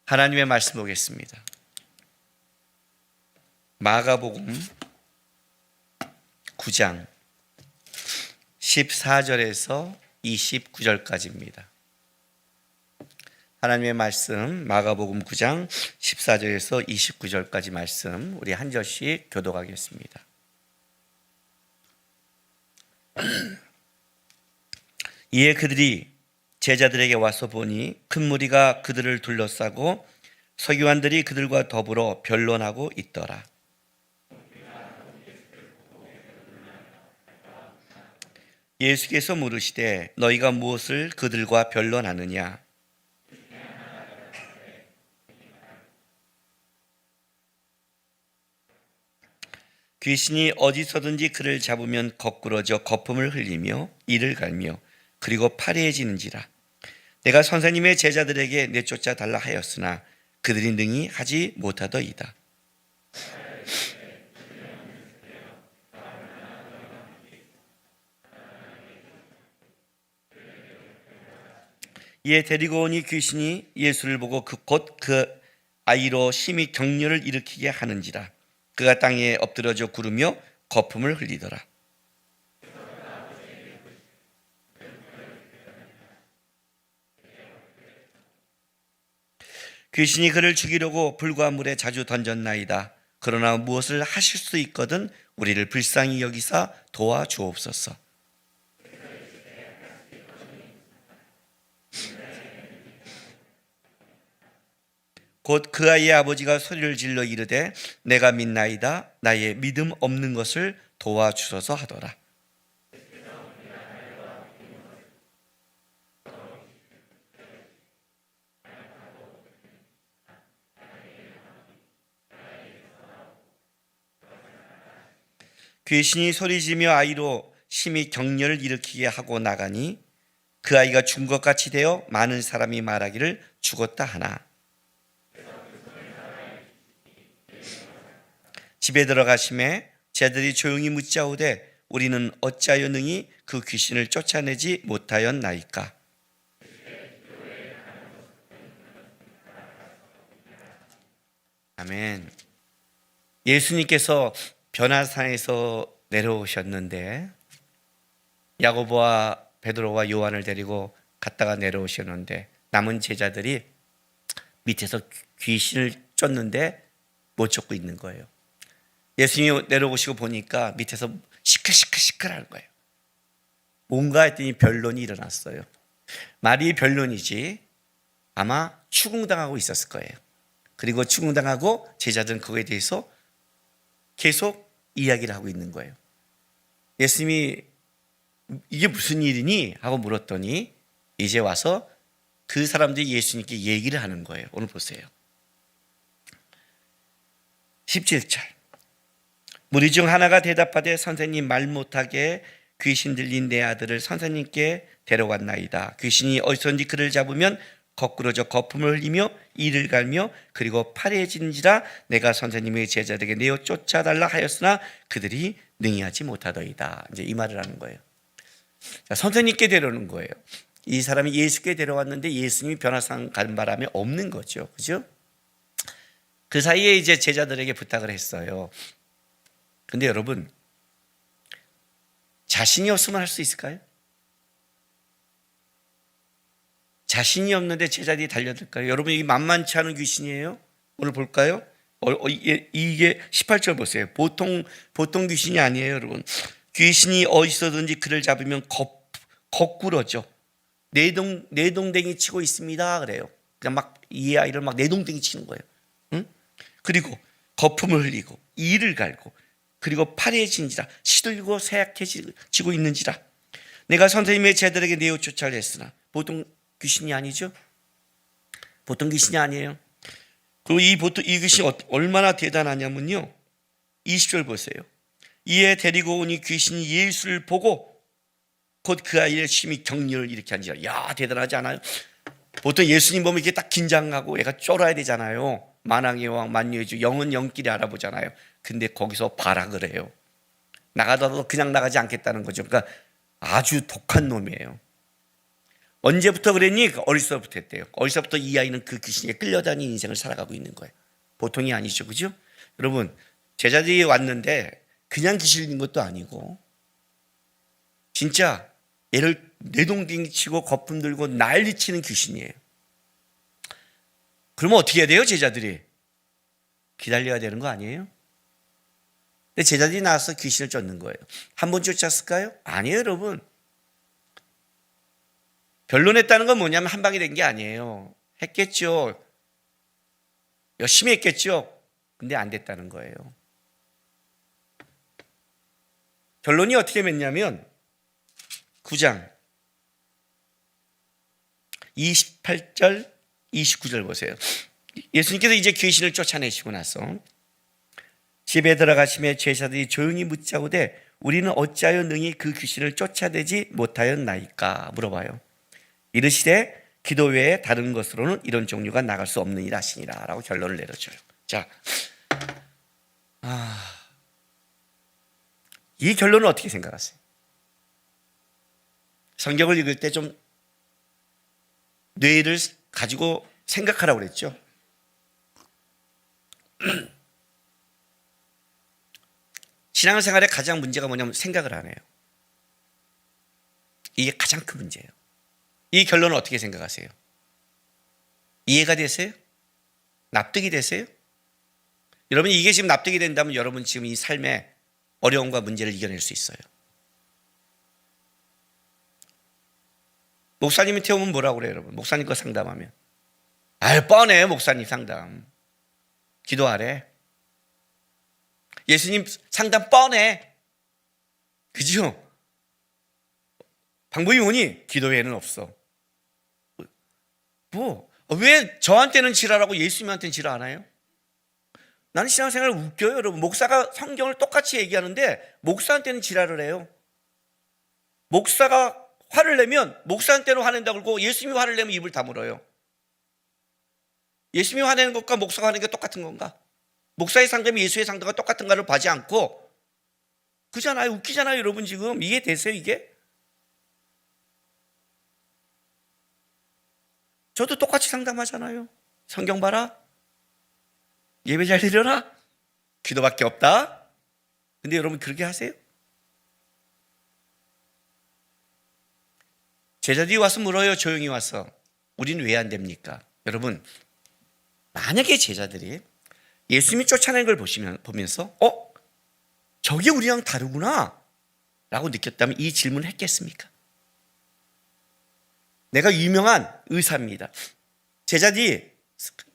하나님의 말씀 보겠습니다. 마가복음 9장 14절에서 29절까지입니다. 하나님의 말씀 마가복음 9장 14절에서 29절까지 말씀 우리 한 절씩 교독하겠습니다. 이에 그들이 제자들에게 와서 보니 큰 무리가 그들을 둘러싸고 서기관들이 그들과 더불어 변론하고 있더라. 예수께서 물으시되 너희가 무엇을 그들과 변론하느냐? 귀신이 어디서든지 그를 잡으면 거꾸러져 거품을 흘리며 이를 갈며 그리고 파리해지는지라. 내가 선생님의 제자들에게 내쫓아 달라 하였으나 그들이 능히 하지 못하더이다. 이에 데리고 오니 귀신이 예수를 보고 곧 그 아이로 심히 격려를 일으키게 하는지라. 그가 땅에 엎드러져 구르며 거품을 흘리더라. 귀신이 그를 죽이려고 불과 물에 자주 던졌나이다. 그러나 무엇을 하실 수 있거든 우리를 불쌍히 여기사 도와주옵소서. 곧 그 아이의 아버지가 소리를 질러 이르되 내가 믿나이다. 나의 믿음 없는 것을 도와주소서 하더라. 귀신이 소리지며 아이로 심히 격려를 일으키게 하고 나가니 그 아이가 죽은 것 같이 되어 많은 사람이 말하기를 죽었다 하나. 집에 들어가심에 제자들이 조용히 묻자오되 우리는 어찌하여 능히 그 귀신을 쫓아내지 못하였나이까? 아멘. 예수님께서 변화산에서 내려오셨는데 야고보와 베드로와 요한을 데리고 갔다가 내려오셨는데 남은 제자들이 밑에서 귀신을 쫓는데 못 쫓고 있는 거예요. 예수님이 내려오시고 보니까 밑에서 시끌시끌시끌하는 거예요. 뭔가 했더니 변론이 일어났어요. 말이 변론이지 아마 추궁당하고 있었을 거예요. 그리고 추궁당하고 제자들은 그거에 대해서 계속 이야기를 하고 있는 거예요. 예수님이 이게 무슨 일이니? 하고 물었더니 이제 와서 그 사람들이 예수님께 얘기를 하는 거예요. 오늘 보세요. 17절 무리 중 하나가 대답하되 선생님 말 못하게 귀신 들린 내 아들을 선생님께 데려왔나이다. 귀신이 어디서든지 그를 잡으면 거꾸러져 거품을 흘리며 이를 갈며 그리고 파리해지는지라. 내가 선생님의 제자들에게 내어 쫓아달라 하였으나 그들이 능히 하지 못하더이다. 이제 이 말을 하는 거예요. 자, 선생님께 데려오는 거예요. 이 사람이 예수께 데려왔는데 예수님이 변화산 가는 바람에 없는 거죠. 그죠? 그 사이에 이제 제자들에게 부탁을 했어요. 근데 여러분, 자신이 없으면 할 수 있을까요? 자신이 없는데 제자들이 달려들까요? 여러분, 이게 만만치 않은 귀신이에요. 오늘 볼까요? 이게 18절 보세요. 보통 귀신이 아니에요, 여러분. 귀신이 어디서든지 그를 잡으면 거꾸러져 내동댕이 치고 있습니다. 그래요. 그냥 막 이 아이를 막 내동댕이 치는 거예요. 응? 그리고 거품을 흘리고 이를 갈고 그리고 파리해지는지라. 시들고 쇠약해지고 있는지라. 내가 선생님의 제자들에게 내어 쫓아를 했으나. 보통 귀신이 아니죠. 보통 귀신이 아니에요. 그리고 이 귀신이 얼마나 대단하냐면요, 20절 보세요. 이에 데리고 오니 귀신이 예수를 보고 곧 그 아이의 심히 격려를 일으켜 한지라. 야, 대단하지 않아요? 보통 예수님 보면 이렇게 딱 긴장하고 애가 쫄아야 되잖아요. 만왕의 왕 만유의 주 영은 영끼리 알아보잖아요. 근데 거기서 발악을 해요. 나가더라도 그냥 나가지 않겠다는 거죠. 그러니까 아주 독한 놈이에요. 언제부터 그랬니? 어릴 때부터 했대요. 어릴 때부터 이 아이는 그 귀신에 끌려다니는 인생을 살아가고 있는 거예요. 보통이 아니죠. 그죠? 여러분, 제자들이 왔는데 그냥 귀신 있는 것도 아니고 진짜 얘를 내동댕치고 거품 들고 난리치는 귀신이에요. 그러면 어떻게 해야 돼요? 제자들이 기다려야 되는 거 아니에요? 근데 제자들이 나와서 귀신을 쫓는 거예요. 한 번 쫓았을까요? 아니에요, 여러분. 변론했다는 건 뭐냐면 한 방에 된 게 아니에요. 했겠죠. 열심히 했겠죠. 근데 안 됐다는 거예요. 결론이 어떻게 맺냐면 9장 28절 29절 보세요. 예수님께서 이제 귀신을 쫓아내시고 나서 집에 들어가시며 제자들이 조용히 묻자오되 우리는 어찌하여 능히 그 귀신을 쫓아내지 못하였나이까 물어봐요. 이르시되 기도 외에 다른 것으로는 이런 종류가 나갈 수 없느니라 하시니라 라고 결론을 내려줘요. 자, 이 결론은 어떻게 생각하세요? 성경을 읽을 때 좀 뇌를 가지고 생각하라고 그랬죠. 신앙생활의 가장 문제가 뭐냐면 생각을 안 해요. 이게 가장 큰 문제예요. 이 결론은 어떻게 생각하세요? 이해가 되세요? 납득이 되세요? 여러분, 이게 지금 납득이 된다면 여러분 지금 이 삶의 어려움과 문제를 이겨낼 수 있어요. 목사님이 태우면 뭐라고 그래요, 여러분? 목사님과 상담하면 아유 뻔해, 목사님 상담 기도하래. 예수님 상담 뻔해, 그죠? 방법이 뭐니? 기도 외에는 없어. 왜 저한테는 지랄하고 예수님한테는 지랄 안 해요? 나는 신앙생활 웃겨요, 여러분. 목사가 성경을 똑같이 얘기하는데 목사한테는 지랄을 해요. 목사가 화를 내면 목사한테는 화낸다고 그러고 예수님이 화를 내면 입을 다물어요. 예수님이 화내는 것과 목사가 화내는 게 똑같은 건가? 목사의 상담이 예수의 상담과 똑같은가를 보지 않고 그잖아요. 웃기잖아요, 여러분. 지금 이해되세요, 이게? 저도 똑같이 상담하잖아요. 성경 봐라, 예배 잘 드려라, 기도밖에 없다. 근데 여러분 그렇게 하세요? 제자들이 와서 물어요. 조용히 와서 우리는 왜 안 됩니까? 여러분, 만약에 제자들이 예수님이 쫓아낸 걸 보면서 저게 우리랑 다르구나 라고 느꼈다면 이 질문을 했겠습니까? 내가 유명한 의사입니다. 제자들이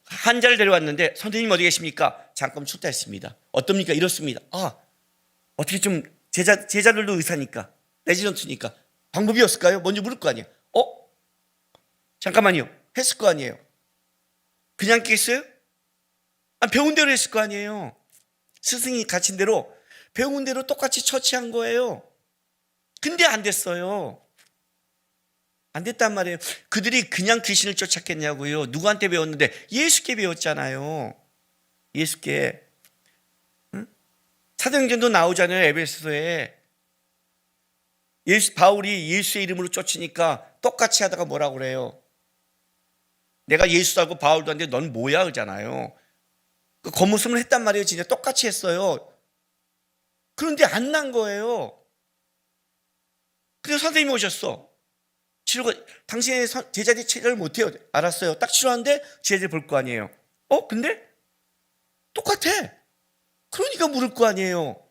환자를 데려왔는데 선생님 어디 계십니까? 잠깐 출타했습니다. 어떻습니까? 이렇습니다. 어떻게 좀 제자들도 의사니까 레지던트니까 방법이 없을까요? 먼저 물을 거 아니에요. 잠깐만요. 했을 거 아니에요. 그냥 깼어요? 배운 대로 했을 거 아니에요. 스승이 가르친 대로 배운 대로 똑같이 처치한 거예요. 근데 안 됐어요. 안 됐단 말이에요. 그들이 그냥 귀신을 쫓았겠냐고요. 누구한테 배웠는데? 예수께 배웠잖아요. 예수께. 사도행전도 나오잖아요. 에베소서에. 바울이 예수의 이름으로 쫓으니까 똑같이 하다가 뭐라고 그래요? 내가 예수 알고 바울도 하는데 넌 뭐야? 그러잖아요. 그 겉모습을 했단 말이에요. 진짜 똑같이 했어요. 그런데 안 난 거예요. 그래서 선생님이 오셨어. 치료가, 당신의 제자들이 치료를 못해요. 알았어요. 딱 치료하는데 제자들이 볼 거 아니에요. 근데 똑같아. 그러니까 물을 거 아니에요.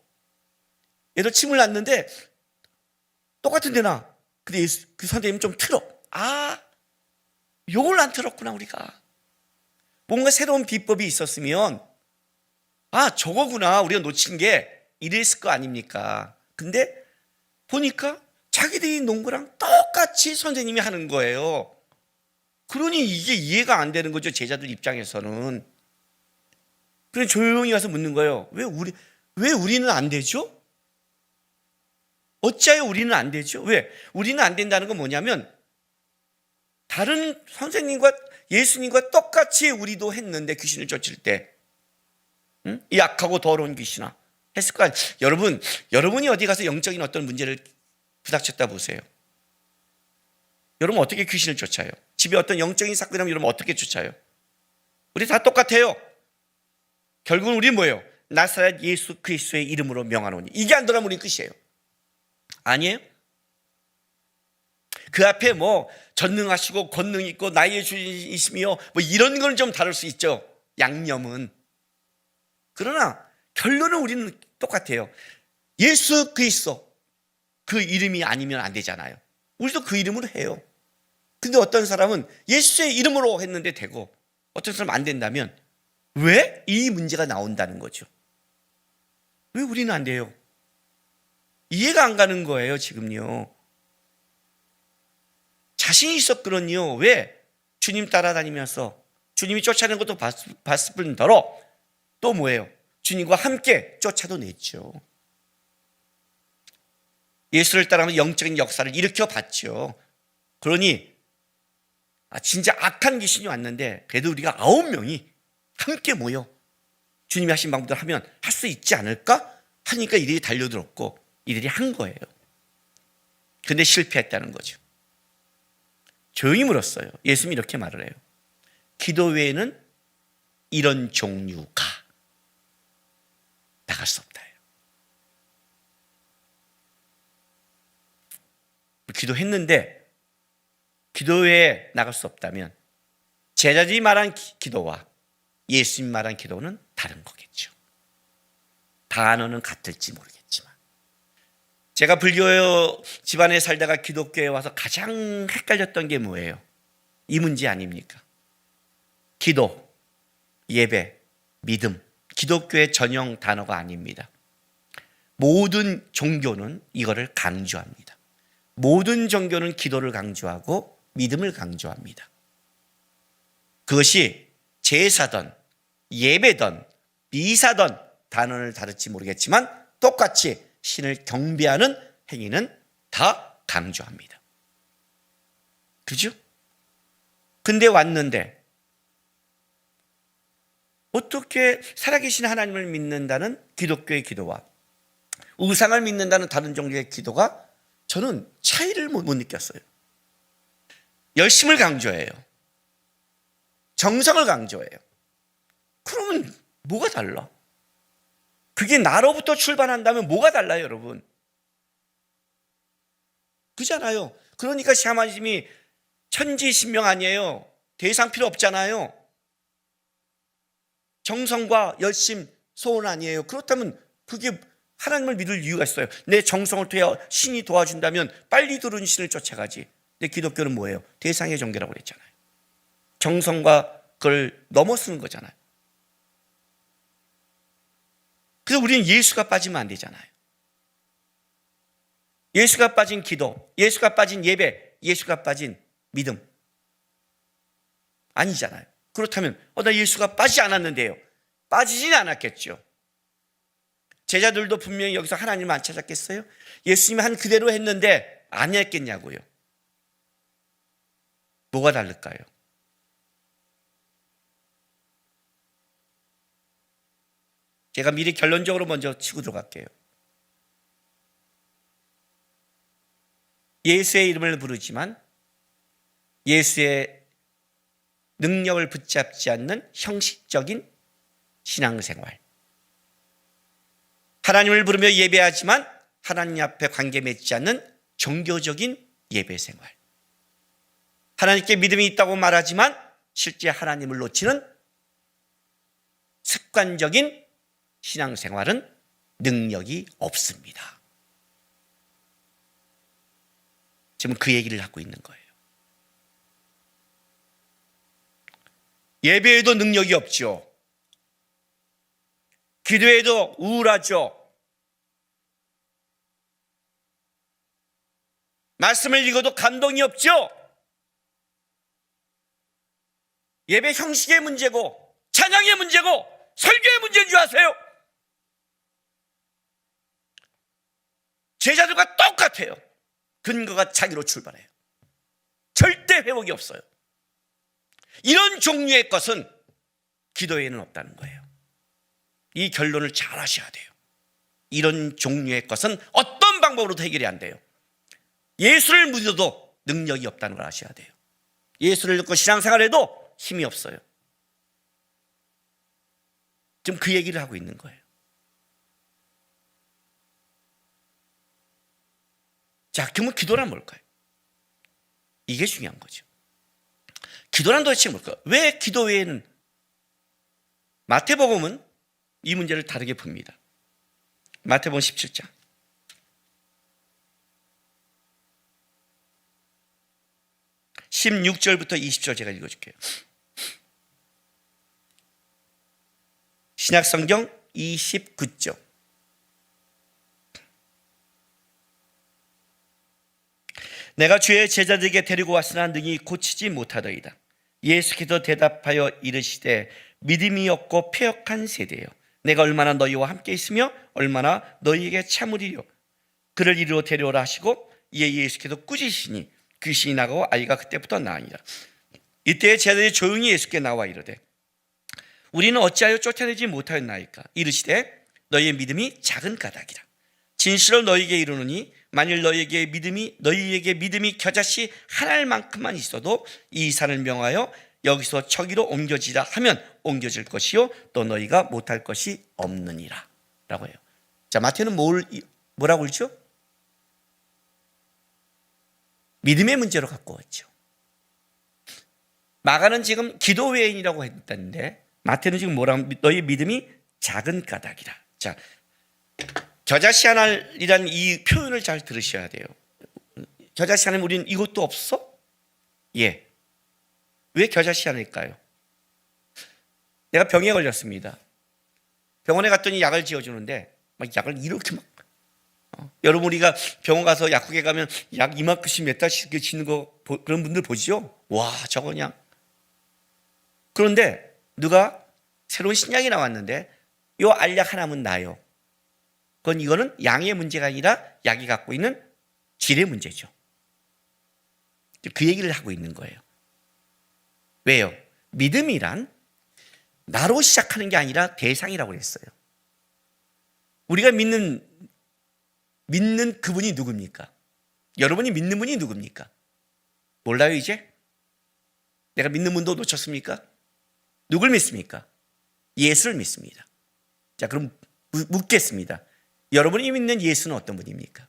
얘도 침을 놨는데 똑같은데 나. 근데 그 선생님은 좀 틀어. 요걸 안 틀었구나 우리가. 뭔가 새로운 비법이 있었으면 저거구나 우리가 놓친 게 이랬을 거 아닙니까? 근데 보니까 자기들이 논 거랑 똑같이 선생님이 하는 거예요. 그러니 이게 이해가 안 되는 거죠, 제자들 입장에서는. 그래서 조용히 와서 묻는 거예요. 왜 우리는 안 되죠? 어찌하여 우리는 안 되죠? 왜? 우리는 안 된다는 건 뭐냐면 다른 선생님과 예수님과 똑같이 우리도 했는데 귀신을 쫓을 때 이 악하고 더러운 귀신아 했을 거 아니에요. 여러분이 어디 가서 영적인 어떤 문제를 부닥쳤다 보세요. 여러분 어떻게 귀신을 쫓아요? 집에 어떤 영적인 사건이 나면 여러분 어떻게 쫓아요? 우리 다 똑같아요. 결국은 우리는 뭐예요? 나사렛 예수 그리스도의 이름으로 명하노니. 이게 안 들어가면 우리 끝이에요. 아니에요? 그 앞에 뭐 전능하시고 권능 있고 나의 주이시며 뭐 이런 건 좀 다를 수 있죠. 양념은. 그러나 결론은 우리는 똑같아요. 예수 그리스도 그 이름이 아니면 안 되잖아요. 우리도 그 이름으로 해요. 근데 어떤 사람은 예수의 이름으로 했는데 되고 어떤 사람은 안 된다면 왜 이 문제가 나온다는 거죠? 왜 우리는 안 돼요? 이해가 안 가는 거예요, 지금요. 자신이 있었거든요. 왜? 주님 따라다니면서 주님이 쫓아내는 것도 봤을 뿐더러 또 뭐예요? 주님과 함께 쫓아도 냈죠. 예수를 따라가면서 영적인 역사를 일으켜 봤죠. 그러니 진짜 악한 귀신이 왔는데 그래도 우리가 9명이 함께 모여 주님이 하신 방법대로 하면 할 수 있지 않을까? 하니까 이들이 달려들었고 이들이 한 거예요. 근데 실패했다는 거죠. 조용히 물었어요. 예수님이 이렇게 말을 해요. 기도 외에는 이런 종류가 나갈 수 없다. 기도했는데 기도 외에 나갈 수 없다면 제자들이 말한 기도와 예수님 말한 기도는 다른 거겠죠. 단어는 같을지 모르겠지만 제가 불교 집안에 살다가 기독교에 와서 가장 헷갈렸던 게 뭐예요? 이 문제 아닙니까? 기도, 예배, 믿음, 기독교의 전용 단어가 아닙니다. 모든 종교는 이거를 강조합니다. 모든 종교는 기도를 강조하고 믿음을 강조합니다. 그것이 제사든 예배든 미사든 단어를 다를지 모르겠지만 똑같이 신을 경배하는 행위는 다 강조합니다. 그죠? 근데 왔는데 어떻게 살아계신 하나님을 믿는다는 기독교의 기도와 우상을 믿는다는 다른 종교의 기도가 저는 차이를 못 느꼈어요. 열심을 강조해요. 정성을 강조해요. 그러면 뭐가 달라? 그게 나로부터 출발한다면 뭐가 달라요, 여러분? 그잖아요. 그러니까 샤머니즘이 천지신명 아니에요. 대상 필요 없잖아요. 정성과 열심, 소원 아니에요. 그렇다면 그게 하나님을 믿을 이유가 있어요. 내 정성을 통해 신이 도와준다면 빨리 들어온 신을 쫓아가지. 근데 기독교는 뭐예요? 대상의 종교라고 그랬잖아요. 정성과 그걸 넘어서는 거잖아요. 그래서 우리는 예수가 빠지면 안 되잖아요. 예수가 빠진 기도, 예수가 빠진 예배, 예수가 빠진 믿음 아니잖아요. 그렇다면 나 예수가 빠지지 않았는데요. 빠지지는 않았겠죠. 제자들도 분명히 여기서 하나님을 안 찾았겠어요? 예수님이 한 그대로 했는데 안 했겠냐고요. 뭐가 다를까요? 제가 미리 결론적으로 먼저 치고 들어갈게요. 예수의 이름을 부르지만 예수의 능력을 붙잡지 않는 형식적인 신앙생활. 하나님을 부르며 예배하지만 하나님 앞에 관계 맺지 않는 종교적인 예배생활. 하나님께 믿음이 있다고 말하지만 실제 하나님을 놓치는 습관적인 신앙생활은 능력이 없습니다. 지금 그 얘기를 하고 있는 거예요. 예배에도 능력이 없죠. 기도에도 우울하죠. 말씀을 읽어도 감동이 없죠. 예배 형식의 문제고 찬양의 문제고 설교의 문제인 줄 아세요? 제자들과 똑같아요. 근거가 자기로 출발해요. 절대 회복이 없어요. 이런 종류의 것은 기도에는 없다는 거예요. 이 결론을 잘 하셔야 돼요. 이런 종류의 것은 어떤 방법으로도 해결이 안 돼요. 예수를 믿어도 능력이 없다는 걸 아셔야 돼요. 예수를 믿고 신앙생활해도 힘이 없어요. 지금 그 얘기를 하고 있는 거예요. 자, 그러면 기도란 뭘까요? 이게 중요한 거죠. 기도란 도대체 뭘까요? 왜 기도 외에는? 마태복음은 이 문제를 다르게 봅니다. 마태복음 17장 16절부터 20절 제가 읽어줄게요. 신약성경 29쪽. 내가 주의 제자들에게 데리고 왔으나 능히 고치지 못하더이다. 예수께서 대답하여 이르시되 믿음이 없고 패역한 세대여, 내가 얼마나 너희와 함께 있으며 얼마나 너희에게 참으리요. 그를 이리로 데려오라 하시고 이에 예수께서 꾸짖으시니 귀신이 나가고 아이가 그때부터 나으니라. 이때 제자들이 조용히 예수께 나와 이르되 우리는 어찌하여 쫓아내지 못하였나이까? 이르시되 너희의 믿음이 작은 까닭이라. 진실로 너희에게 이르노니 만일 너희에게 믿음이 겨자씨 하나만큼만 있어도 이 산을 명하여 여기서 저기로 옮겨지라 하면 옮겨질 것이요 또 너희가 못할 것이 없느니라 라고 해요. 자, 마태는 뭐라고 그러죠? 믿음의 문제로 갖고 왔죠. 마가는 지금 기도 외인이라고 했다는데 마태는 지금 뭐라고, 너희 믿음이 작은 까닭이라. 자, 겨자씨 하나이라는 이 표현을 잘 들으셔야 돼요. 겨자씨 하나면 우리는 이것도 없어? 예. 왜 겨자씨 하나일까요? 내가 병에 걸렸습니다. 병원에 갔더니 약을 지어주는데 막 약을 이렇게 여러분 우리가 병원 가서 약국에 가면 약 이만큼씩 몇 달씩 지는 거 그런 분들 보시죠? 와, 저거 그냥. 그런데 누가 새로운 신약이 나왔는데 요 알약 하나면 나요. 이거는 양의 문제가 아니라 약이 갖고 있는 질의 문제죠. 그 얘기를 하고 있는 거예요. 왜요? 믿음이란 나로 시작하는 게 아니라 대상이라고 그랬어요. 우리가 믿는 그분이 누굽니까? 여러분이 믿는 분이 누굽니까? 몰라요 이제? 내가 믿는 분도 놓쳤습니까? 누굴 믿습니까? 예수를 믿습니다. 자, 그럼 묻겠습니다. 여러분이 믿는 예수는 어떤 분입니까?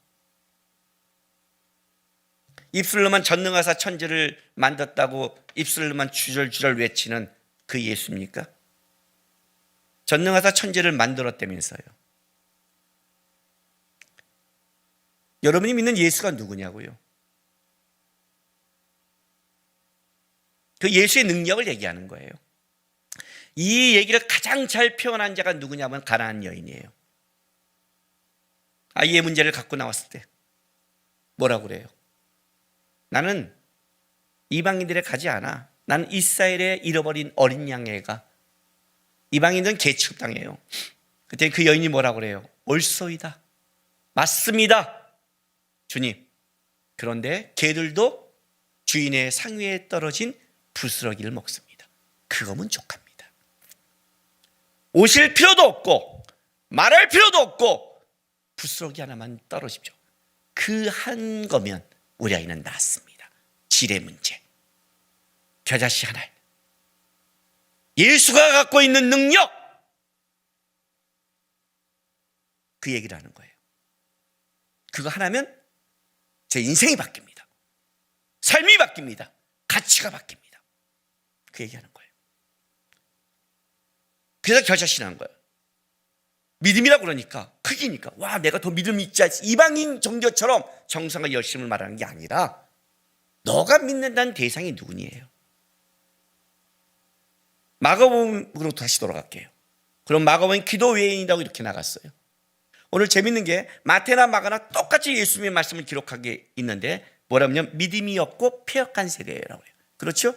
입술로만 전능하사 천지를 만졌다고 입술로만 주절주절 외치는 그 예수입니까? 전능하사 천지를 만들었다면서요. 여러분이 믿는 예수가 누구냐고요? 그 예수의 능력을 얘기하는 거예요. 이 얘기를 가장 잘 표현한 자가 누구냐면 가나안 여인이에요. 아이의 문제를 갖고 나왔을 때 뭐라고 그래요? 나는 이방인들에 가지 않아. 나는 이스라엘에 잃어버린 어린 양애가. 이방인들은 개 취급당해요. 그때 그 여인이 뭐라고 그래요? 옳소이다. 맞습니다. 주님. 그런데 개들도 주인의 상위에 떨어진 부스러기를 먹습니다. 그거면 족합니다. 오실 필요도 없고 말할 필요도 없고 부스러기 하나만 떨어집시오. 그 한 거면 우리 아이는 낫습니다. 질의 문제. 겨자씨 하나. 예수가 갖고 있는 능력. 그 얘기를 하는 거예요. 그거 하나면 제 인생이 바뀝니다. 삶이 바뀝니다. 가치가 바뀝니다. 그 얘기하는 거예요. 그래서 겨자씨 한 거예요. 믿음이라고 그러니까 크기니까 와 내가 더 믿음이 있지 않지. 이방인 종교처럼 정성과 열심을 말하는 게 아니라 너가 믿는다는 대상이 누구니에요. 마가복음으로 다시 돌아갈게요. 그럼 마가복음은 기도 외인이라고 이렇게 나갔어요. 오늘 재밌는 게 마태나 마가나 똑같이 예수님의 말씀을 기록하게 있는데 뭐라면 믿음이 없고 패역한 세대라고 해요. 그렇죠?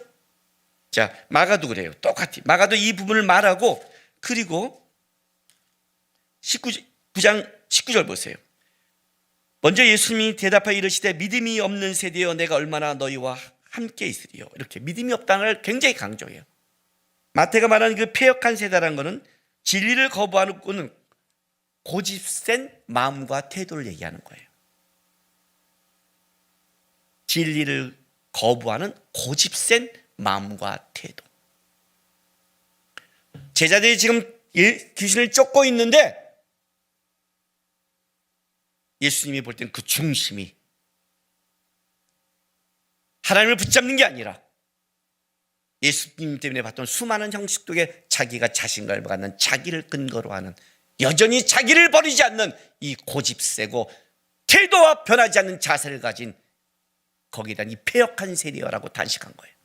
자, 마가도 그래요. 똑같이 마가도 이 부분을 말하고 그리고 9장 19절 보세요. 먼저 예수님이 대답하여 이르시되 믿음이 없는 세대여 내가 얼마나 너희와 함께 있으리요. 이렇게 믿음이 없다는 걸 굉장히 강조해요. 마태가 말하는 그 패역한 세대라는 것은 진리를 거부하는 꾼은 고집센 마음과 태도를 얘기하는 거예요. 진리를 거부하는 고집센 마음과 태도. 제자들이 지금 귀신을 쫓고 있는데 예수님이 볼 때는 그 중심이 하나님을 붙잡는 게 아니라 예수님 때문에 봤던 수많은 형식 속에 자기가 자신감을 갖는, 자기를 근거로 하는, 여전히 자기를 버리지 않는 이 고집세고 태도와 변하지 않는 자세를 가진, 거기다 이 패역한 세리여라고 단식한 거예요.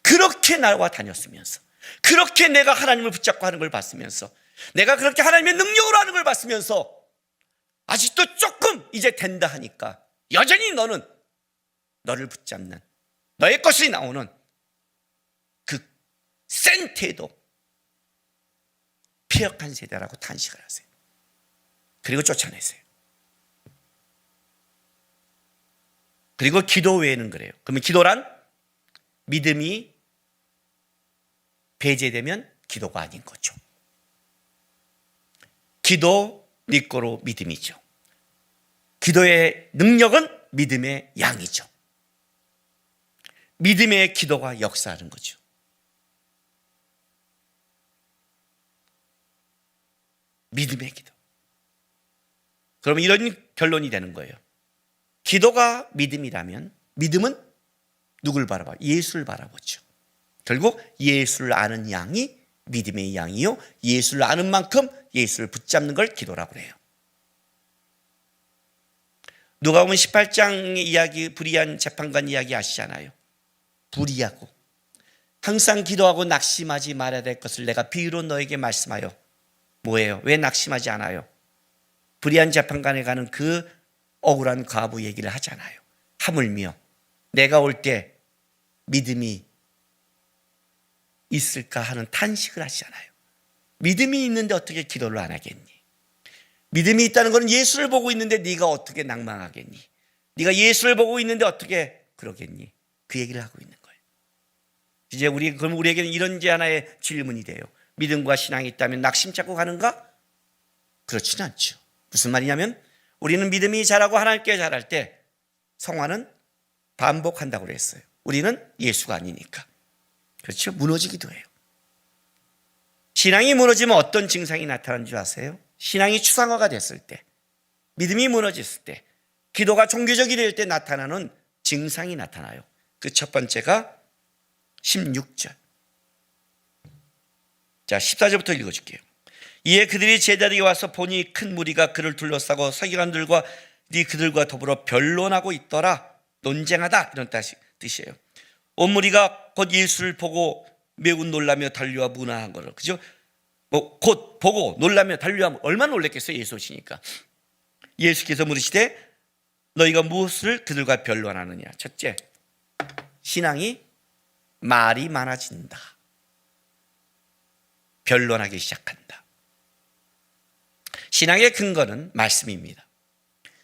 그렇게 나와 다녔으면서, 그렇게 내가 하나님을 붙잡고 하는 걸 봤으면서, 내가 그렇게 하나님의 능력으로 하는 걸 봤으면서 아직도 조금 이제 된다 하니까 여전히 너는 너를 붙잡는, 너의 것이 나오는 그 센 태도, 패역한 세대라고 탄식을 하세요. 그리고 쫓아내세요. 그리고 기도 외에는 그래요. 그러면 기도란 믿음이 배제되면 기도가 아닌 거죠. 기도 니꼬로 믿음이죠. 기도의 능력은 믿음의 양이죠. 믿음의 기도가 역사하는 거죠. 믿음의 기도. 그러면 이런 결론이 되는 거예요. 기도가 믿음이라면 믿음은 누굴 바라봐? 예수를 바라보죠. 결국 예수를 아는 양이 믿음의 양이요, 예수를 아는 만큼 예수를 붙잡는 걸 기도라고 해요. 누가복음 18장의 이야기, 불의한 재판관 이야기 아시잖아요. 불의하고 항상 기도하고 낙심하지 말아야 될 것을 내가 비유로 너에게 말씀하여. 뭐예요? 왜 낙심하지 않아요? 불의한 재판관에 가는 그 억울한 과부 얘기를 하잖아요. 하물며 내가 올 때 믿음이 있을까 하는 탄식을 하시잖아요. 믿음이 있는데 어떻게 기도를 안 하겠니? 믿음이 있다는 것은 예수를 보고 있는데 네가 어떻게 낭망하겠니? 네가 예수를 보고 있는데 어떻게 그러겠니? 그 얘기를 하고 있는 거예요. 이제 그럼 우리에게는 이런 하나의 질문이 돼요. 믿음과 신앙이 있다면 낙심 찾고 가는가? 그렇지는 않죠. 무슨 말이냐면 우리는 믿음이 자라고 하나님께 자랄 때 성화는 반복한다고 그랬어요. 우리는 예수가 아니니까. 그렇죠? 무너지기도 해요. 신앙이 무너지면 어떤 증상이 나타나는 줄 아세요? 신앙이 추상화가 됐을 때, 믿음이 무너졌을 때, 기도가 종교적이 될 때 나타나는 증상이 나타나요. 그 첫 번째가 16절. 자, 14절부터 읽어줄게요. 이에 그들이 제자리에 와서 보니 큰 무리가 그를 둘러싸고 서기관들과 그들과 더불어 변론하고 있더라. 논쟁하다, 이런 뜻이에요. 온 무리가 곧 예수를 보고 매우 놀라며 달려와 문화한 거를, 그죠? 곧 보고 놀라며 달려와, 얼마나 놀랬겠어요, 예수 오시니까. 예수께서 물으시되 너희가 무엇을 그들과 변론하느냐. 첫째, 신앙이 말이 많아진다. 변론하기 시작한다. 신앙의 근거는 말씀입니다.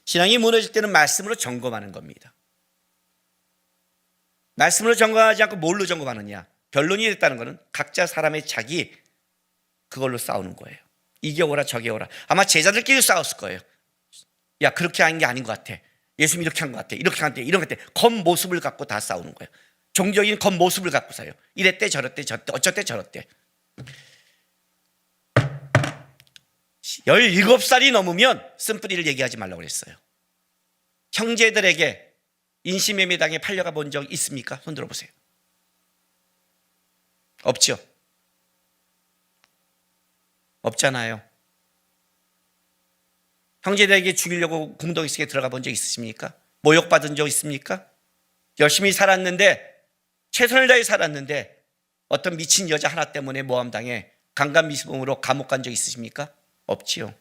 신앙이 무너질 때는 말씀으로 점검하는 겁니다. 말씀으로 점검하지 않고 뭘로 점검하느냐. 변론이 됐다는 것은 각자 사람의 자기 그걸로 싸우는 거예요. 이게 오라 저게 오라. 아마 제자들끼리 싸웠을 거예요. 야, 그렇게 하는 게 아닌 것 같아. 예수님 이렇게 한 것 같아. 이렇게 한 것 같아. 이런 것 같아. 겉모습을 갖고 다 싸우는 거예요. 종교인 겉모습을 갖고 사요. 이랬대 저랬대 저랬대 어쩌대 저랬대. 17살이 넘으면 쓴뿌리를 얘기하지 말라고 그랬어요. 형제들에게 인신매매당해 팔려가 본 적 있습니까? 손 들어보세요. 없죠? 없잖아요. 형제들에게 죽이려고 궁덩이 속에 들어가 본 적 있으십니까? 모욕받은 적 있습니까? 열심히 살았는데, 최선을 다해 살았는데 어떤 미친 여자 하나 때문에 모함당해 강간미수범으로 감옥 간 적 있으십니까? 없지요.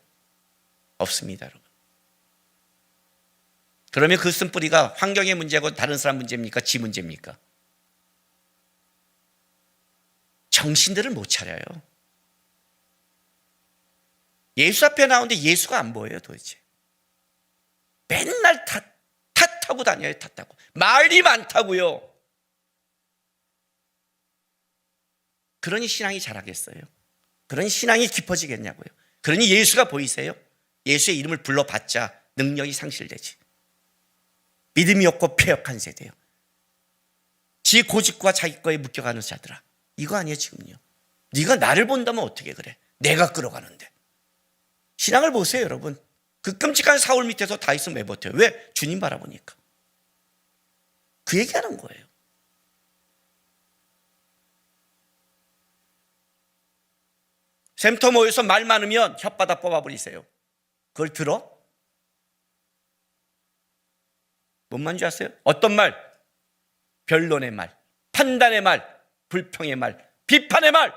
없습니다, 여러분. 그러면 그 쓴뿌리가 환경의 문제고 다른 사람 문제입니까? 지 문제입니까? 정신들을 못 차려요. 예수 앞에 나오는데 예수가 안 보여요, 도대체. 맨날 탓하고 다녀요, 탓하고. 말이 많다고요. 그러니 신앙이 자라겠어요? 그러니 신앙이 깊어지겠냐고요? 그러니 예수가 보이세요? 예수의 이름을 불러봤자 능력이 상실되지. 믿음이 없고 폐역한 세대예요. 지 고집과 자기 거에 묶여가는 자들아. 이거 아니에요 지금요. 네가 나를 본다면 어떻게 그래? 내가 끌어가는데. 신앙을 보세요 여러분. 그 끔찍한 사울 밑에서 다윗은 왜 버텨요? 왜? 주님 바라보니까. 그 얘기하는 거예요. 샘터 모여서 말 많으면 혓바닥 뽑아버리세요. 그걸 들어? 뭔 말인지 아세요? 어떤 말? 변론의 말, 판단의 말, 불평의 말, 비판의 말.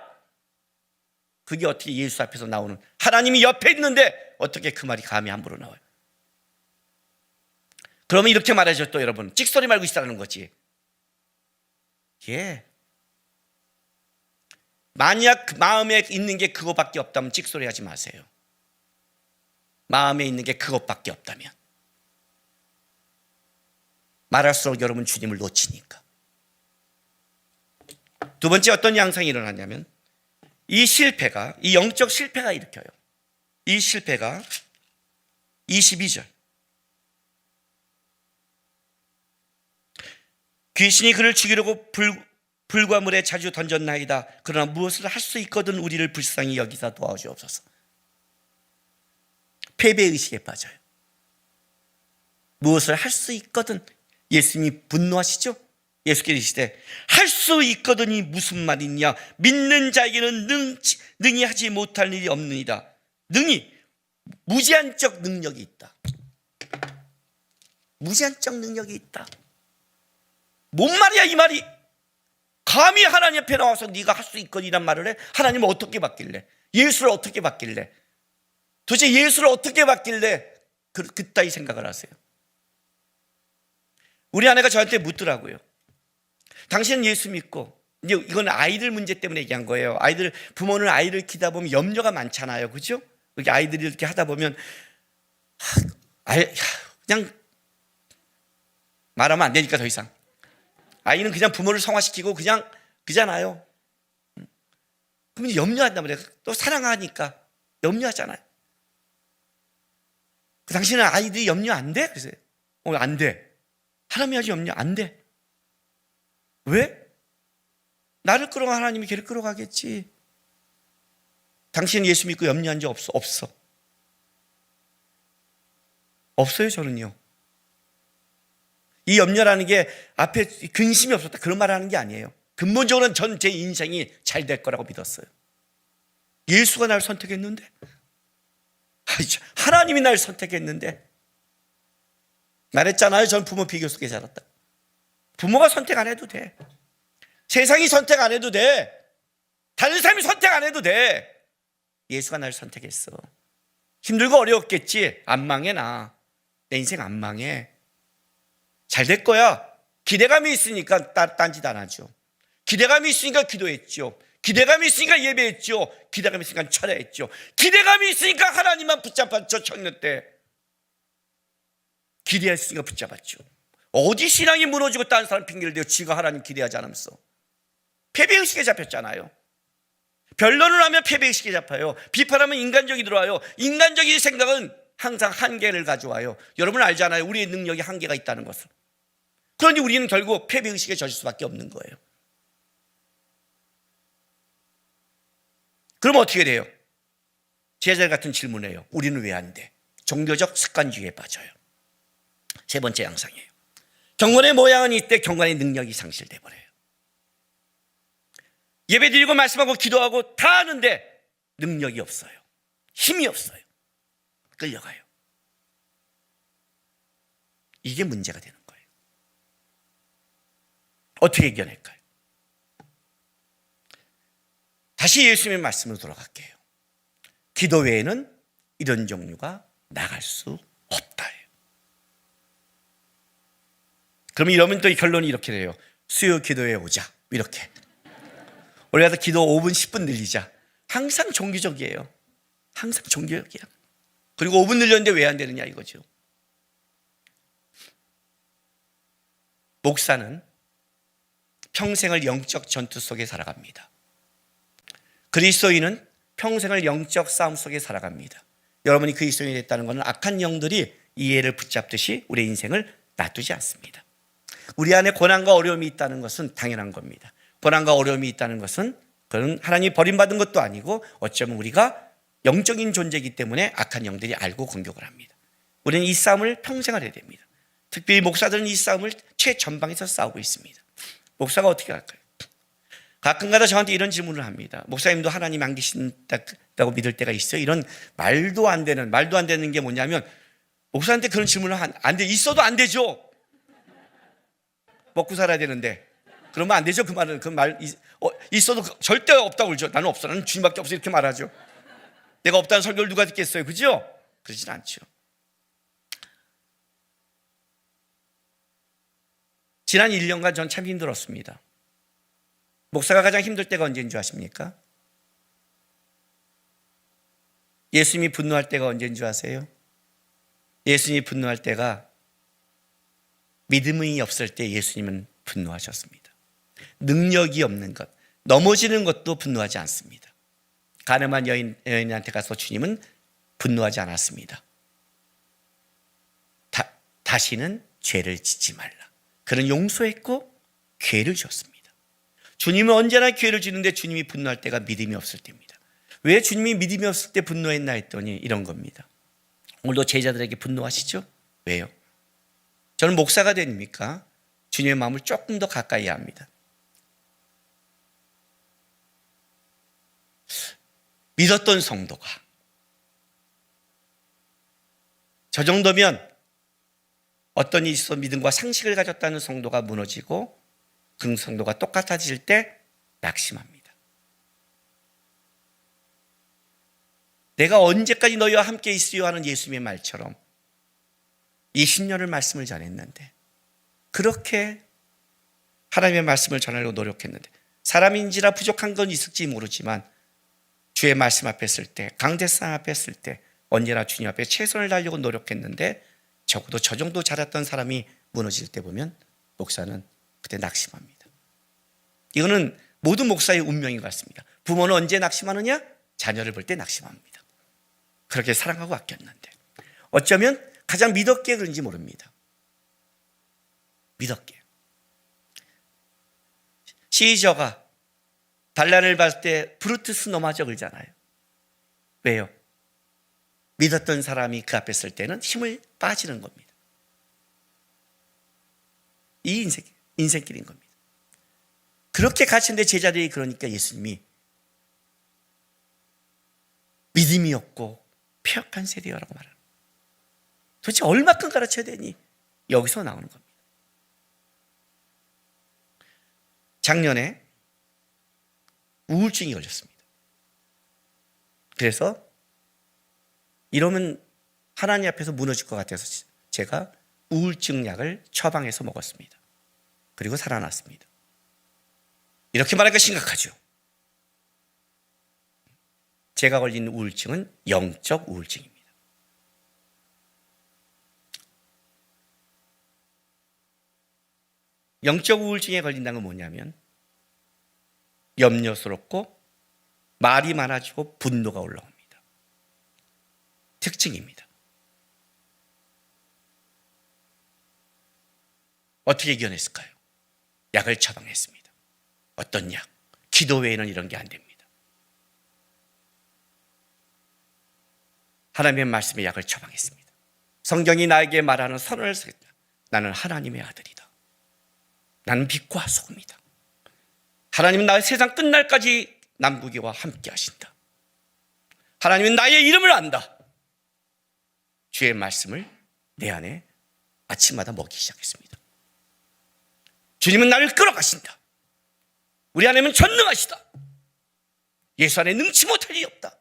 그게 어떻게 예수 앞에서 나오는, 하나님이 옆에 있는데 어떻게 그 말이 감히 함부로 나와요? 그러면 이렇게 말하죠 또 여러분. 찍소리 말고 있으라는 거지. 예. 만약 마음에 있는 게 그거밖에 없다면 찍소리 하지 마세요. 마음에 있는 게 그것밖에 없다면. 말할수록 여러분 주님을 놓치니까. 두 번째 어떤 양상이 일어나냐면 이 실패가, 이 영적 실패가 일으켜요. 이 실패가 22절. 귀신이 그를 죽이려고 불과 물에 자주 던졌나이다. 그러나 무엇을 할 수 있거든 우리를 불쌍히 여기사 도와주옵소서. 패배의식에 빠져요. 무엇을 할 수 있거든. 예수님이 분노하시죠? 예수께서 이르시되 할 수 있거든이 무슨 말이냐. 믿는 자에게는 능히 하지 못할 일이 없느니라. 능히, 무제한적 능력이 있다. 무제한적 능력이 있다. 뭔 말이야 이 말이? 감히 하나님 앞에 나와서 네가 할 수 있거니란 말을 해? 하나님은 어떻게 받길래? 예수를 어떻게 받길래? 도대체 예수를 어떻게 받길래 그따위 생각을 하세요? 우리 아내가 저한테 묻더라고요. 당신은 예수 믿고, 이제 이건 아이들 문제 때문에 얘기한 거예요. 아이들, 부모는 아이를 키다 보면 염려가 많잖아요. 그죠? 이렇게 아이들이 이렇게 하다 보면 그냥 말하면 안 되니까 더 이상. 아이는 그냥 부모를 성화시키고 그냥 그잖아요. 그러면 염려한단 말이에요. 또 사랑하니까 염려하잖아요. 당신은 아이들이 염려 안 돼? 그래서 안 돼. 하나님이 아주 염려 안 돼. 왜? 나를 끌어가 하나님이 걔를 끌어가겠지. 당신은 예수 믿고 염려한 적 없어? 없어. 없어요 저는요. 이 염려라는 게 앞에 근심이 없었다 그런 말 하는 게 아니에요. 근본적으로는 전 제 인생이 잘 될 거라고 믿었어요. 예수가 날 선택했는데, 하나님이 날 선택했는데. 말했잖아요. 전 부모 비교 속에 자랐다. 부모가 선택 안 해도 돼. 세상이 선택 안 해도 돼. 다른 사람이 선택 안 해도 돼. 예수가 날 선택했어. 힘들고 어려웠겠지. 안 망해 나. 내 인생 안 망해. 잘 될 거야. 기대감이 있으니까 딴짓 안 하죠. 기대감이 있으니까 기도했죠. 기대감이 있으니까 예배했죠. 기대감이 있으니까 철야했죠. 기대감이 있으니까 하나님만 붙잡았죠. 청년 때 기대했으니까 붙잡았죠. 어디 신앙이 무너지고 다른 사람 핑계를 대고 지가 하나님 기대하지 않으면서 패배의식에 잡혔잖아요. 변론을 하면 패배의식에 잡혀요. 비판하면 인간적이 들어와요. 인간적인 생각은 항상 한계를 가져와요. 여러분 알잖아요. 우리의 능력이 한계가 있다는 것을. 그러니 우리는 결국 패배의식에 젖을 수밖에 없는 거예요. 그럼 어떻게 돼요? 제자들 같은 질문이에요. 우리는 왜 안 돼? 종교적 습관주의에 빠져요. 세 번째 양상이에요. 경건의 모양은 이때 경건의 능력이 상실돼 버려요. 예배드리고 말씀하고 기도하고 다 하는데 능력이 없어요. 힘이 없어요. 끌려가요. 이게 문제가 되는 거예요. 어떻게 이겨낼까요? 다시 예수님의 말씀으로 돌아갈게요. 기도 외에는 이런 종류가 나갈 수 없다. 그러면 이러면 또 결론이 이렇게 돼요. 수요 기도에 오자. 이렇게. 우리 가서 기도 5분 10분 늘리자. 항상 종교적이에요. 항상 종교적이야. 그리고 5분 늘렸는데 왜 안 되느냐 이거죠. 목사는 평생을 영적 전투 속에 살아갑니다. 그리스도인은 평생을 영적 싸움 속에 살아갑니다. 여러분이 그리스도인이 됐다는 것은 악한 영들이 이해를 붙잡듯이 우리의 인생을 놔두지 않습니다. 우리 안에 고난과 어려움이 있다는 것은 당연한 겁니다. 고난과 어려움이 있다는 것은 그건 하나님이 버림받은 것도 아니고 어쩌면 우리가 영적인 존재이기 때문에 악한 영들이 알고 공격을 합니다. 우리는 이 싸움을 평생 해야 됩니다. 특별히 목사들은 이 싸움을 최전방에서 싸우고 있습니다. 목사가 어떻게 할까요? 가끔가다 저한테 이런 질문을 합니다. 목사님도 하나님 안 계신다고 믿을 때가 있어요? 이런 말도 안 되는 게 뭐냐면 목사한테 그런 질문을 안 돼. 있어도 안 되죠. 먹고 살아야 되는데 그러면 안 되죠. 그 말은 있어도 절대 없다고 그러죠. 나는 없어. 나는 주님밖에 없어. 이렇게 말하죠. 내가 없다는 설교를 누가 듣겠어요? 그죠? 그러진 않죠. 지난 1년간 전 참 힘들었습니다. 목사가 가장 힘들 때가 언제인 줄 아십니까? 예수님이 분노할 때가 언제인 줄 아세요? 예수님이 분노할 때가 믿음이 없을 때 예수님은 분노하셨습니다. 능력이 없는 것, 넘어지는 것도 분노하지 않습니다. 가늠한 여인한테 가서 주님은 분노하지 않았습니다. 다시는 죄를 짓지 말라. 그는 용서했고 기회를 줬습니다. 주님은 언제나 기회를 주는데 주님이 분노할 때가 믿음이 없을 때입니다. 왜 주님이 믿음이 없을 때 분노했나 했더니 이런 겁니다. 오늘도 제자들에게 분노하시죠? 왜요? 저는 목사가 되니까 주님의 마음을 조금 더 가까이 합니다. 믿었던 성도가 저 정도면 어떤 일이 있어 믿음과 상식을 가졌다는 성도가 무너지고 그 성도가 똑같아질 때 낙심합니다. 내가 언제까지 너희와 함께 있으려 하는 예수님의 말처럼 20년을 말씀을 전했는데 그렇게 하나님의 말씀을 전하려고 노력했는데 사람인지라 부족한 건 있을지 모르지만 주의 말씀 앞에 설 때, 강대상 앞에 설 때 언제나 주님 앞에 최선을 다하려고 노력했는데 적어도 저 정도 잘했던 사람이 무너질 때 보면 목사는 그때 낙심합니다. 이거는 모든 목사의 운명인 것 같습니다. 부모는 언제 낙심하느냐? 자녀를 볼 때 낙심합니다. 그렇게 사랑하고 아꼈는데 어쩌면 가장 믿었기에 그런지 모릅니다. 믿었기에. 시저가 반란을 받을 때 브루투스 노마저 그러잖아요. 왜요? 믿었던 사람이 그 앞에 설 때는 힘을 빠지는 겁니다. 이 인생길인 겁니다. 그렇게 갇힌데 제자들이 그러니까 예수님이 믿음이 없고 폐역한 세대여라고 말하는 거예요. 도대체 얼마큼 가르쳐야 되니? 여기서 나오는 겁니다. 작년에 우울증이 걸렸습니다. 그래서 이러면 하나님 앞에서 무너질 것 같아서 제가 우울증 약을 처방해서 먹었습니다. 그리고 살아났습니다. 이렇게 말하니까 심각하죠. 제가 걸린 우울증은 영적 우울증입니다. 영적 우울증에 걸린다는 건 뭐냐면 염려스럽고 말이 많아지고 분노가 올라옵니다. 특징입니다. 어떻게 이겨냈을까요? 약을 처방했습니다. 어떤 약? 기도 외에는 이런 게 안 됩니다. 하나님의 말씀의 약을 처방했습니다. 성경이 나에게 말하는 선언을 쓰겠다. 나는 하나님의 아들이다. 나는 빛과 소금이다. 하나님은 나의 세상 끝날까지 남국이와 함께 하신다. 하나님은 나의 이름을 안다. 주의 말씀을 내 안에 아침마다 먹기 시작했습니다. 주님은 나를 끌어가신다. 우리 하나님은 전능하시다. 예수 안에 능치 못할 일이 없다.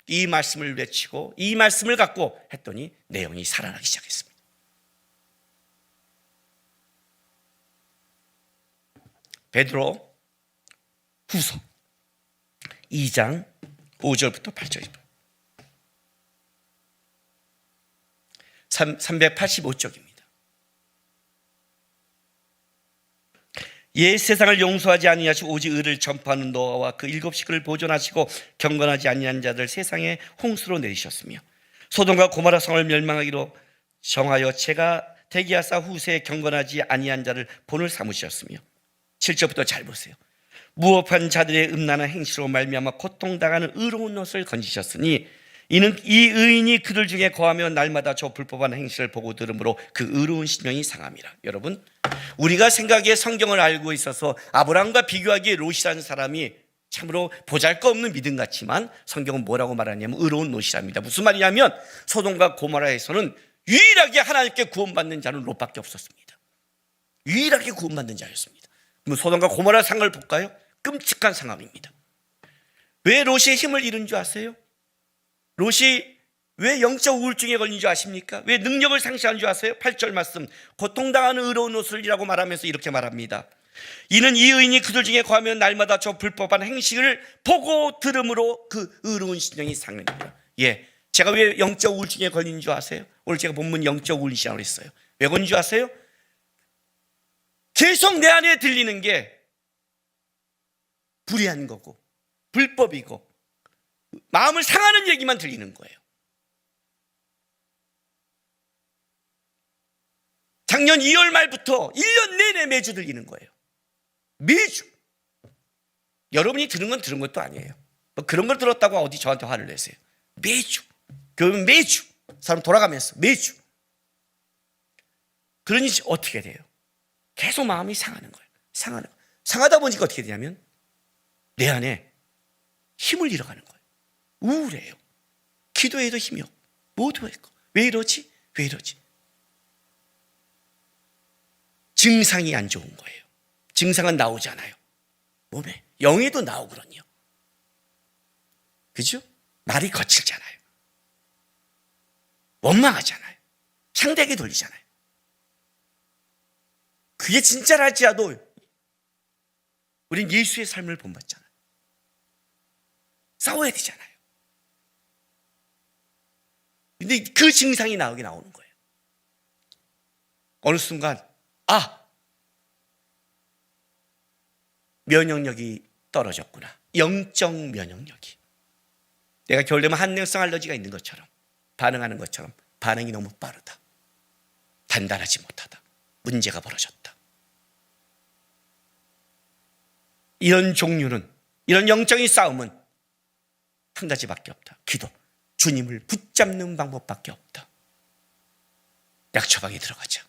이 말씀을 외치고 이 말씀을 갖고 했더니 내 영이 살아나기 시작했습니다. 베드로 후서 2장 5절부터 8절입니다. 385쪽입니다. 옛 세상을 용서하지 아니하시고 오직 의를 전파하는 노아와 그 7식구를 보존하시고 경건하지 아니한 자들 세상에 홍수로 내리셨으며 소돔과 고모라 성을 멸망하기로 정하여 제가 대기하사 후세에 경건하지 아니한 자를 본을 삼으셨으며 7절부터 잘 보세요. 무업한 자들의 음란한 행실로 말미암아 고통당하는 의로운 옷을 건지셨으니 이는 이 의인이 그들 중에 거하며 날마다 저 불법한 행실을 보고 들으므로 그 의로운 심령이 상함이라. 여러분, 우리가 생각에 성경을 알고 있어서 아브라함과 비교하기에 롯이라는 사람이 참으로 보잘것없는 믿음 같지만 성경은 뭐라고 말하냐면 의로운 롯이랍니다. 무슨 말이냐면 소돔과 고모라에서는 유일하게 하나님께 구원받는 자는 롯밖에 없었습니다. 유일하게 구원받는 자였습니다. 그럼 소돔과 고모라 상을 볼까요? 끔찍한 상황입니다. 왜 롯이 힘을 잃은 줄 아세요? 롯이 왜 영적 우울증에 걸린 줄 아십니까? 왜 능력을 상실한 줄 아세요? 8절 말씀, 고통당하는 의로운 옷을이라고 말하면서 이렇게 말합니다. 이는 이 의인이 그들 중에 거하면 날마다 저 불법한 행식을 보고 들음으로 그 의로운 심령이 상합니다. 예, 제가 왜 영적 우울증에 걸린 줄 아세요? 오늘 제가 본문 영적 우울증이라고 했어요. 왜 걸린 줄 아세요? 계속 내 안에 들리는 게 불의한 거고 불법이고 마음을 상하는 얘기만 들리는 거예요. 작년 2월 말부터 1년 내내 매주 들리는 거예요. 매주. 여러분이 들은 건 들은 것도 아니에요. 뭐 그런 걸 들었다고 어디 저한테 화를 내세요. 매주. 그러면 매주. 사람 돌아가면서 매주. 그러니 어떻게 돼요? 계속 마음이 상하는 거예요. 상하는 거예요. 상하다 보니까 어떻게 되냐면 내 안에 힘을 잃어가는 거예요. 우울해요. 기도해도 힘이 없고 모두 했고 왜 이러지? 왜 이러지? 증상이 안 좋은 거예요. 증상은 나오잖아요. 몸에 영에도 나오거든요. 그죠? 말이 거칠잖아요. 원망하잖아요. 상대에게 돌리잖아요. 그게 진짜랄지라도 우린 예수의 삶을 본받잖아요. 싸워야 되잖아요. 근데 그 증상이 나오는 거예요. 어느 순간 면역력이 떨어졌구나. 영적 면역력이. 내가 겨울 되면 한능성 알러지가 있는 것처럼 반응하는 것처럼 반응이 너무 빠르다. 단단하지 못하다. 문제가 벌어졌다. 이런 종류는, 이런 영적인 싸움은 한 가지밖에 없다. 기도. 주님을 붙잡는 방법밖에 없다. 약 처방에 들어가자.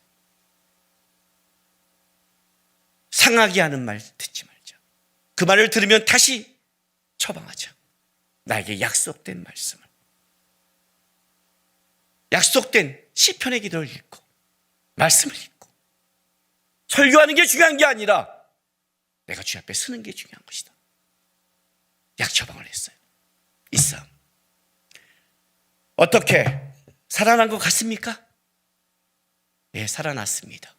상하게 하는 말 듣지 말자. 그 말을 들으면 다시 처방하자. 나에게 약속된 말씀을. 약속된 시편의 기도를 읽고 말씀을 읽고 설교하는 게 중요한 게 아니라 내가 주 앞에 서는 게 중요한 것이다. 약 처방을 했어요. 이 싸움. 어떻게 살아난 것 같습니까? 네, 살아났습니다.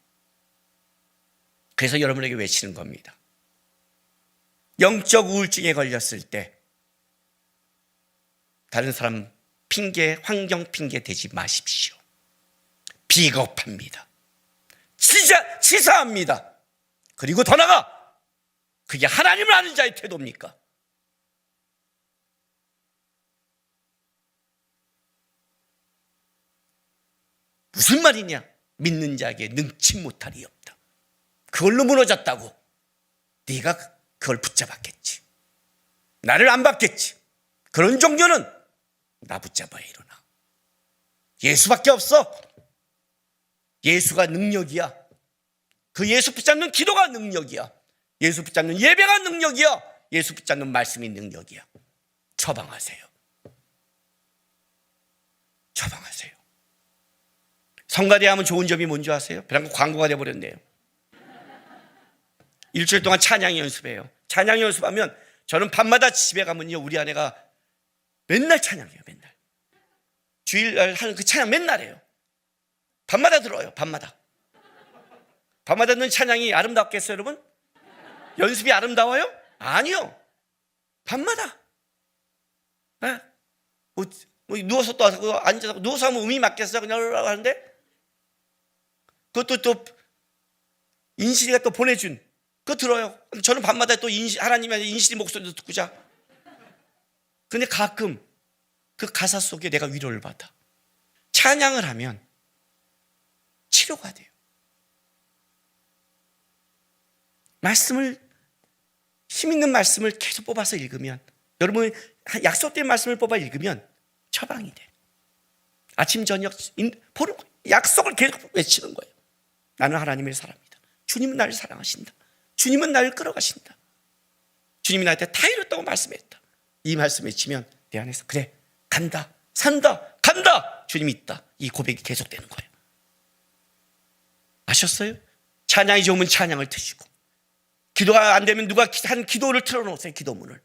그래서 여러분에게 외치는 겁니다. 영적 우울증에 걸렸을 때 다른 사람 핑계, 환경 핑계 대지 마십시오. 비겁합니다. 진짜 치사합니다. 그리고 더 나아가 그게 하나님을 아는 자의 태도입니까? 무슨 말이냐? 믿는 자에게 능치 못할 이 없다. 그걸로 무너졌다고 네가 그걸 붙잡았겠지. 나를 안 받겠지. 그런 종교는 나 붙잡아야 일어나. 예수밖에 없어. 예수가 능력이야. 그 예수 붙잡는 기도가 능력이야. 예수 붙잡는 예배가 능력이야. 예수 붙잡는 말씀이 능력이야. 처방하세요. 처방하세요. 성가대 하면 좋은 점이 뭔지 아세요? 그냥 광고가 돼버렸네요. 일주일 동안 찬양 연습해요. 찬양 연습하면 저는 밤마다 집에 가면요 우리 아내가 맨날 찬양해요. 맨날 주일날 하는 그 찬양 맨날 해요. 밤마다 들어요. 밤마다 듣는 찬양이 아름답겠어요 여러분? 연습이 아름다워요? 아니요. 밤마다 뭐 누워서 또 앉아서 누워서 하면 음이 맞겠어 그냥 하는데 그것도 또 인실이가 또 보내준 그거 들어요. 저는 밤마다 또 하나님의 인실이 목소리도 듣고 자. 근데 가끔 그 가사 속에 내가 위로를 받아. 찬양을 하면 치료가 돼요. 말씀을, 힘 있는 말씀을 계속 뽑아서 읽으면, 여러분 약속된 말씀을 뽑아 읽으면 처방이 돼. 아침 저녁 보는 거예요. 약속을 계속 외치는 거예요. 나는 하나님의 사람이다. 주님은 나를 사랑하신다. 주님은 나를 끌어가신다. 주님이 나한테 다 이뤘다고 말씀했다. 이 말씀 외치면 내 안에서 그래, 간다, 산다, 간다, 주님이 있다. 이 고백이 계속되는 거예요. 아셨어요? 찬양이 좋으면 찬양을 트시고, 기도가 안 되면 누가 한 기도를 틀어놓으세요. 기도문을.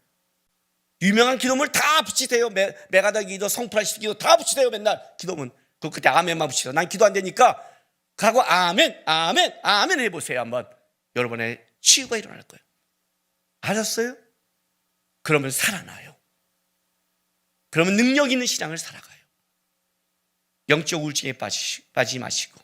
유명한 기도문을 다 붙이세요. 메가다 기도, 성프라시스 기도 다 붙이세요. 맨날 기도문. 그때 아멘만 붙이세요. 난 기도 안 되니까 하고 아멘, 아멘, 아멘 해보세요. 한번. 여러분의 치유가 일어날 거예요. 아셨어요? 그러면 살아나요. 그러면 능력 있는 신앙을 살아가요. 영적 우울증에 빠지지 마시고,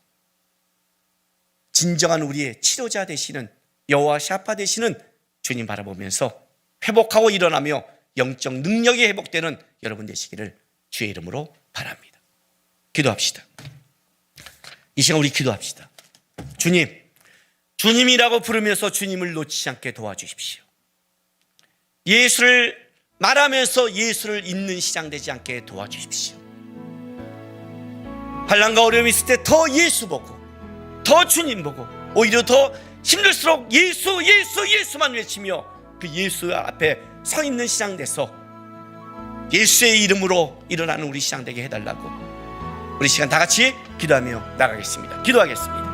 진정한 우리의 치료자 되시는 여호와 샤파 되시는 주님 바라보면서 회복하고 일어나며 영적 능력이 회복되는 여러분 되시기를 주의 이름으로 바랍니다. 기도합시다. 이 시간 우리 기도합시다. 주님, 주님이라고 부르면서 주님을 놓치지 않게 도와주십시오. 예수를 말하면서 예수를 잊는 시장 되지 않게 도와주십시오. 환난과 어려움이 있을 때 더 예수 보고, 더 주님 보고, 오히려 더 힘들수록 예수, 예수, 예수만 외치며 그 예수 앞에 서 있는 시장 돼서 예수의 이름으로 일어나는 우리 시장 되게 해달라고, 우리 시간 다 같이 기도하며 나가겠습니다. 기도하겠습니다.